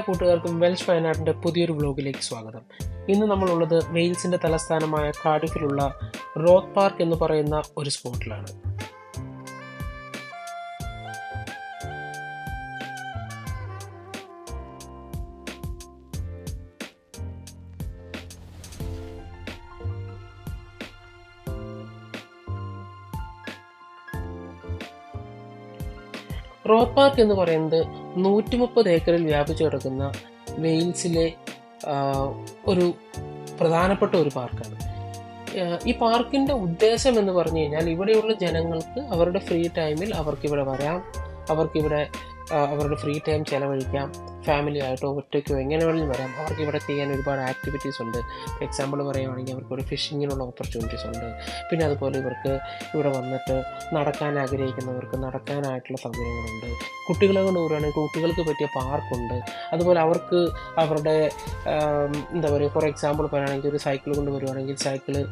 കൂട്ടുകാർക്കും വെൽഷ് വയനാടിൻ്റെ പുതിയൊരു വ്ലോഗിലേക്ക് സ്വാഗതം. ഇന്ന് നമ്മളുള്ളത് വെയിൽസിൻ്റെ തലസ്ഥാനമായ കാർഡിഫിലുള്ള റോത്ത് പാർക്ക് എന്ന് പറയുന്ന ഒരു സ്പോട്ടിലാണ്. റോത്ത് പാർക്ക് എന്ന് പറയുന്നത് 130 ഏക്കറിൽ വ്യാപിച്ചു കിടക്കുന്ന വെയിൽസിലെ ഒരു പ്രധാനപ്പെട്ട ഒരു പാർക്കാണ്. ഈ പാർക്കിൻ്റെ ഉദ്ദേശം എന്ന് പറഞ്ഞു കഴിഞ്ഞാൽ ഇവിടെയുള്ള ജനങ്ങൾക്ക് അവരുടെ ഫ്രീ ടൈമിൽ അവർക്കിവിടെ വരാം, അവർക്കിവിടെ അവരുടെ ഫ്രീ ടൈം ചിലവഴിക്കാം, ഫാമിലി ആയിട്ടോ ഒറ്റയ്ക്കോ എങ്ങനെ വേണമെങ്കിലും വരാം. അവർക്ക് ഇവിടെ ചെയ്യാൻ ഒരുപാട് ആക്ടിവിറ്റീസ് ഉണ്ട്. എക്സാമ്പിൾ പറയുകയാണെങ്കിൽ അവർക്കിവിടെ ഫിഷിങ്ങിനുള്ള ഓപ്പർച്യൂണിറ്റീസ് ഉണ്ട്. പിന്നെ അതുപോലെ ഇവർക്ക് ഇവിടെ വന്നിട്ട് നടക്കാൻ ആഗ്രഹിക്കുന്നവർക്ക് നടക്കാനായിട്ടുള്ള സൗകര്യങ്ങളുണ്ട്. കുട്ടികളെ കൊണ്ട് പറയുകയാണെങ്കിൽ കുട്ടികൾക്ക് പറ്റിയ പാർക്കുണ്ട്. അതുപോലെ അവർക്ക് അവരുടെ എന്താ പറയുക, ഫോർ എക്സാമ്പിൾ പറയുകയാണെങ്കിൽ ഒരു സൈക്കിൾ കൊണ്ട് വരുവാണെങ്കിൽ സൈക്കിള്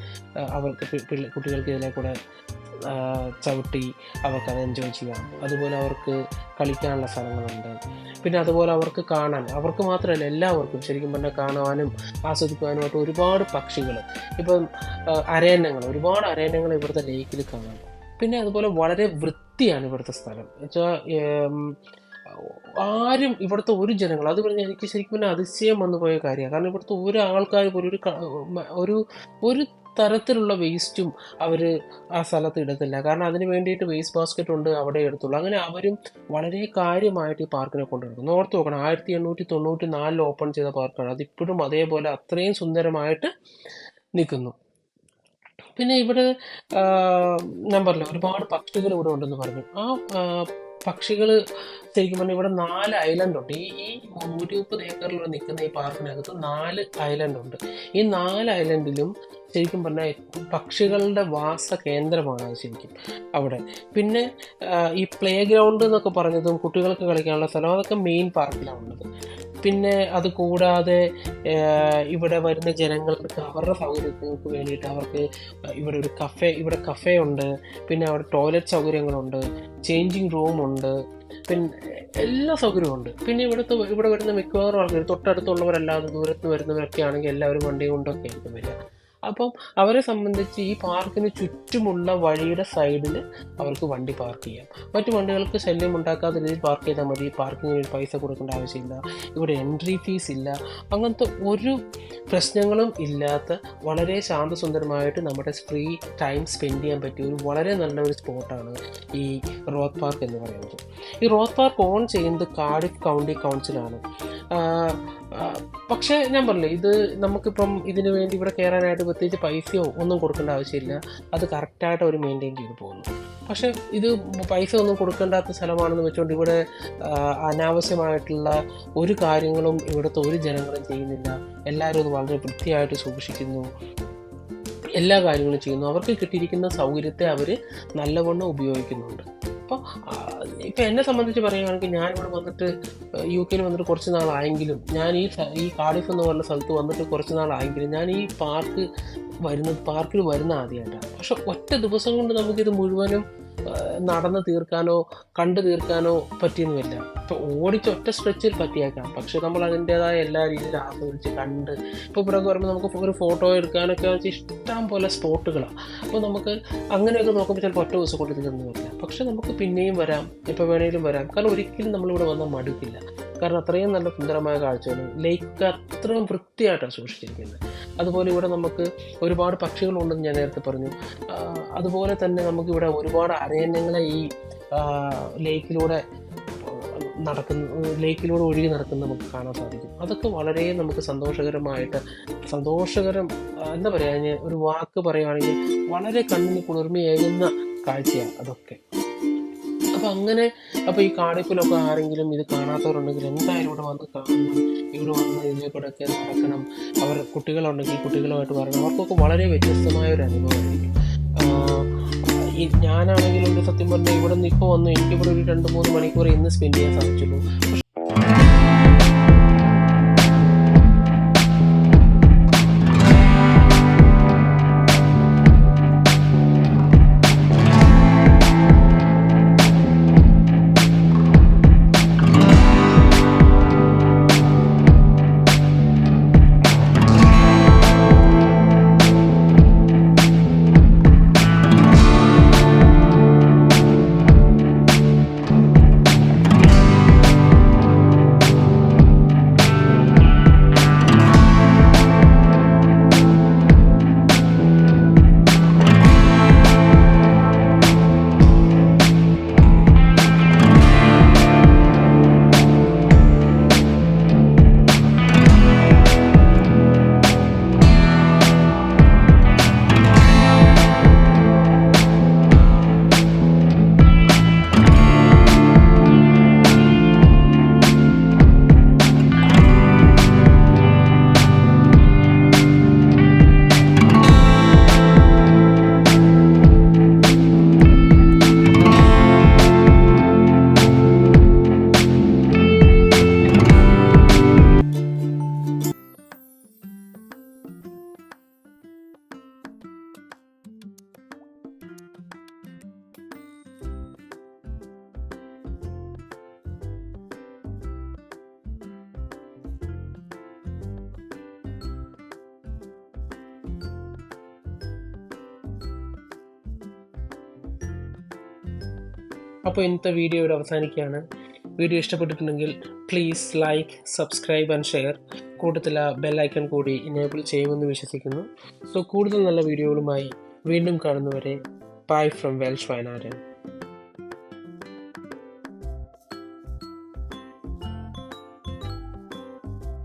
അവർക്ക് കുട്ടികൾക്ക് ഇതിലെ കൂടെ ചവിട്ടി അവർക്കത് എൻജോയ് ചെയ്യാം. അതുപോലെ അവർക്ക് കളിക്കാനുള്ള സ്ഥലങ്ങളുണ്ട്. പിന്നെ അതുപോലെ അവർക്ക് കാണാൻ, അവർക്ക് മാത്രമല്ല എല്ലാവർക്കും ശരിക്കും പറഞ്ഞാൽ കാണുവാനും ആസ്വദിക്കുവാനുമായിട്ട് ഒരുപാട് പക്ഷികൾ, ഇപ്പം ഒരുപാട് അരയന്നങ്ങൾ ഇവിടുത്തെ ലേക്കിൽ കാണാം. പിന്നെ അതുപോലെ വളരെ വൃത്തിയാണ് ഇവിടുത്തെ സ്ഥലം. എന്നുവെച്ചാൽ ആരും ഇവിടുത്തെ ഒരു ജനങ്ങൾ, അത് പറഞ്ഞാൽ എനിക്ക് ശരിക്കും പറഞ്ഞാൽ അതിശയം വന്നു പോയ കാര്യമാണ്. കാരണം ഇവിടുത്തെ ഒരു ആൾക്കാർ ഒരു തരത്തിലുള്ള വേസ്റ്റും അവർ ആ സ്ഥലത്ത് ഇടത്തില്ല. കാരണം അതിന് വേണ്ടിയിട്ട് വേസ്റ്റ് ബാസ്ക്കറ്റ് ഉണ്ട്, അവിടെ എടുത്തുള്ളൂ. അങ്ങനെ അവരും വളരെ കാര്യമായിട്ട് ഈ പാർക്കിനെ കൊണ്ടുവരുന്നു. ഓർത്ത് നോക്കണം, 1894 ഓപ്പൺ ചെയ്ത പാർക്കാണ്. അതിപ്പോഴും അതേപോലെ അത്രയും സുന്ദരമായിട്ട് നിൽക്കുന്നു. പിന്നെ ഇവിടെ ഞാൻ പറഞ്ഞില്ല, ഒരുപാട് പക്ഷികൾ ഇവിടെ ഉണ്ടെന്ന് പറഞ്ഞു. ആ പക്ഷികൾ ശരിക്കും പറഞ്ഞാൽ ഇവിടെ 4 ഐലൻഡ് ഉണ്ട്. ഈ 130 ഏക്കറിൽ നിൽക്കുന്ന ഈ പാർക്കിനകത്ത് 4 ഐലൻഡ് ഉണ്ട്. ഈ 4 ഐലൻഡിലും ശരിക്കും പറഞ്ഞാൽ പക്ഷികളുടെ വാസ കേന്ദ്രമാണ് അത് ശരിക്കും അവിടെ. പിന്നെ ഈ പ്ലേ ഗ്രൗണ്ട് എന്നൊക്കെ പറഞ്ഞതും കുട്ടികൾക്ക് കളിക്കാനുള്ള സ്ഥലം, അതൊക്കെ മെയിൻ പാർക്കിലാണ് ഉള്ളത്. പിന്നെ അത് കൂടാതെ ഇവിടെ വരുന്ന ജനങ്ങൾക്ക് അവരുടെ സൗകര്യങ്ങൾക്ക് വേണ്ടിയിട്ട് അവർക്ക് ഇവിടെ കഫേ ഉണ്ട്. പിന്നെ അവിടെ ടോയ്ലറ്റ് സൗകര്യങ്ങളുണ്ട്, ചേഞ്ചിങ് റൂമുണ്ട്, പിന്നെ എല്ലാ സൗകര്യവും ഉണ്ട്. പിന്നെ ഇവിടെ വരുന്ന മിക്കവാറും ആൾക്കാർ തൊട്ടടുത്തുള്ളവരല്ലാതെ ദൂരത്ത് വരുന്നവരൊക്കെ ആണെങ്കിൽ എല്ലാവരും വണ്ടി കൊണ്ടൊക്കെ ആയിരിക്കും വരിക. അപ്പം അവരെ സംബന്ധിച്ച് ഈ പാർക്കിന് ചുറ്റുമുള്ള വഴിയുടെ സൈഡിൽ അവർക്ക് വണ്ടി പാർക്ക് ചെയ്യാം. മറ്റു വണ്ടികൾക്ക് ശല്യം ഉണ്ടാക്കാത്ത രീതിയിൽ പാർക്ക് ചെയ്താൽ മതി. പാർക്കിങ്ങിന് പൈസ കൊടുക്കേണ്ട ആവശ്യമില്ല. ഇവിടെ എൻട്രി ഫീസ് ഇല്ല. അങ്ങനത്തെ ഒരു പ്രശ്നങ്ങളും ഇല്ലാത്ത വളരെ ശാന്തസുന്ദരമായിട്ട് നമ്മുടെ ഫ്രീ ടൈം സ്പെൻഡ് ചെയ്യാൻ പറ്റിയ വളരെ നല്ലൊരു സ്പോട്ടാണ് ഈ റോത്ത് പാർക്ക് എന്ന് പറയുന്നത്. ഈ റോത്ത് പാർക്ക് ഓൺ ചെയ്യുന്നത് കാർഡിഫ് കൗണ്ടി കൗൺസിലാണ്. പക്ഷേ ഞാൻ പറഞ്ഞില്ലേ, ഇത് നമുക്കിപ്പം ഇതിനു വേണ്ടി ഇവിടെ കയറാനായിട്ട് പ്രത്യേകിച്ച് പൈസയോ ഒന്നും കൊടുക്കേണ്ട ആവശ്യമില്ല. അത് കറക്റ്റായിട്ട് അവർ മെയിൻറ്റെയിൻ ചെയ്ത് പോകുന്നു. പക്ഷേ ഇത് പൈസ ഒന്നും കൊടുക്കേണ്ടാത്ത സ്ഥലമാണെന്ന് വെച്ചുകൊണ്ട് ഇവിടെ അനാവശ്യമായിട്ടുള്ള ഒരു കാര്യങ്ങളും ഇവിടുത്തെ ഒരു ജനങ്ങളും ചെയ്യുന്നില്ല. എല്ലാവരും അത് വളരെ വൃത്തിയായിട്ട് സൂക്ഷിക്കുന്നു, എല്ലാ കാര്യങ്ങളും ചെയ്യുന്നു. അവർക്ക് കിട്ടിയിരിക്കുന്ന സൗകര്യത്തെ അവർ നല്ലവണ്ണം ഉപയോഗിക്കുന്നുണ്ട്. ഇപ്പം എന്നെ സംബന്ധിച്ച് പറയുകയാണെങ്കിൽ ഞാനിവിടെ വന്നിട്ട് UK വന്നിട്ട് കുറച്ച് നാളായെങ്കിലും, ഞാൻ ഈ കാർഡിഫ് എന്ന് പറഞ്ഞ സ്ഥലത്ത് വന്നിട്ട് കുറച്ച് നാളായെങ്കിലും ഞാൻ ഈ പാർക്കിൽ വരുന്ന ആദ്യമായിട്ടാണ്. പക്ഷെ ഒറ്റ ദിവസം കൊണ്ട് നമുക്കിത് മുഴുവനും നടന്ന് തീർക്കാനോ കണ്ടു തീർക്കാനോ പറ്റിയൊന്നുമില്ല. ഇപ്പോൾ ഒറ്റ സ്ട്രെച്ചിൽ പറ്റിയേക്കാം. പക്ഷെ നമ്മൾ അതിൻ്റേതായ എല്ലാ രീതിയിലും ആസ്വദിച്ച് കണ്ട്, ഇപ്പോൾ ഇവിടെ വരുമ്പോൾ നമുക്ക് ഒരു ഫോട്ടോ എടുക്കാനൊക്കെ വെച്ച് ഇഷ്ടം പോലെ സ്പോട്ടുകളാണ്. അപ്പോൾ നമുക്ക് അങ്ങനെയൊക്കെ നോക്കുമ്പോൾ ചിലപ്പോൾ ഒറ്റ ദിവസം കൊണ്ട് തീർന്നു വരില്ല. പക്ഷെ നമുക്ക് പിന്നെയും വരാം, എപ്പോൾ വേണമെങ്കിലും വരാം. കാരണം ഒരിക്കലും നമ്മളിവിടെ വന്നാൽ മടുക്കില്ല. കാരണം അത്രയും നല്ല സുന്ദരമായ കാഴ്ചകളും ലേക്ക് അത്രയും വൃത്തിയായിട്ടാണ് സൂക്ഷിച്ചിരിക്കുന്നത്. അതുപോലെ ഇവിടെ നമുക്ക് ഒരുപാട് പക്ഷികളുണ്ടെന്ന് ഞാൻ നേരത്തെ പറഞ്ഞു. അതുപോലെ തന്നെ നമുക്കിവിടെ ഒരുപാട് അരയന്നങ്ങളെ ഈ ലേക്കിലൂടെ ഒഴുകി നടക്കുന്ന നമുക്ക് കാണാൻ സാധിക്കും. അതൊക്കെ വളരെ നമുക്ക് സന്തോഷകരം എന്താ പറയുക, ഒരു വാക്ക് പറയുകയാണെങ്കിൽ വളരെ കണ്ണിന് കുളിർമയേകുന്ന കാഴ്ചയാണ് അതൊക്കെ. അപ്പോൾ ഈ കാർഡിഫിലൊക്കെ ആരെങ്കിലും ഇത് കാണാത്തവരുണ്ടെങ്കിൽ എന്തായാലും ഇവിടെ വന്ന് കാണണം. ഇവിടെ വന്ന് ഇതിലേക്കൂടെയൊക്കെ നടക്കണം. കുട്ടികളുണ്ടെങ്കിൽ കുട്ടികളുമായിട്ട് വരണം. അവർക്കൊക്കെ വളരെ വ്യത്യസ്തമായ ഒരു അനുഭവമായിരിക്കും. ഞാനാണെങ്കിലും ഒരു സത്യം പറഞ്ഞാൽ ഇവിടെ നിന്ന് ഇപ്പോൾ വന്നു, എനിക്കിവിടെ ഒരു 2-3 മണിക്കൂർ ഇന്ന് സ്പെൻഡ് ചെയ്യാൻ സാധിച്ചുള്ളൂ. അപ്പോൾ ഇന്നത്തെ വീഡിയോ ഇവിടെ അവസാനിക്കുകയാണ്. വീഡിയോ ഇഷ്ടപ്പെട്ടിട്ടുണ്ടെങ്കിൽ please like, subscribe and share. കൂട്ടത്തിൽ ആ ബെല്ലൈക്കൺ കൂടി ഇനേബിൾ ചെയ്യുമെന്ന് വിശ്വസിക്കുന്നു. സോ കൂടുതൽ നല്ല വീഡിയോകളുമായി വീണ്ടും കാണുന്നവരെ ബൈ ഫ്രം വെൽഷ് വയനാടൻ.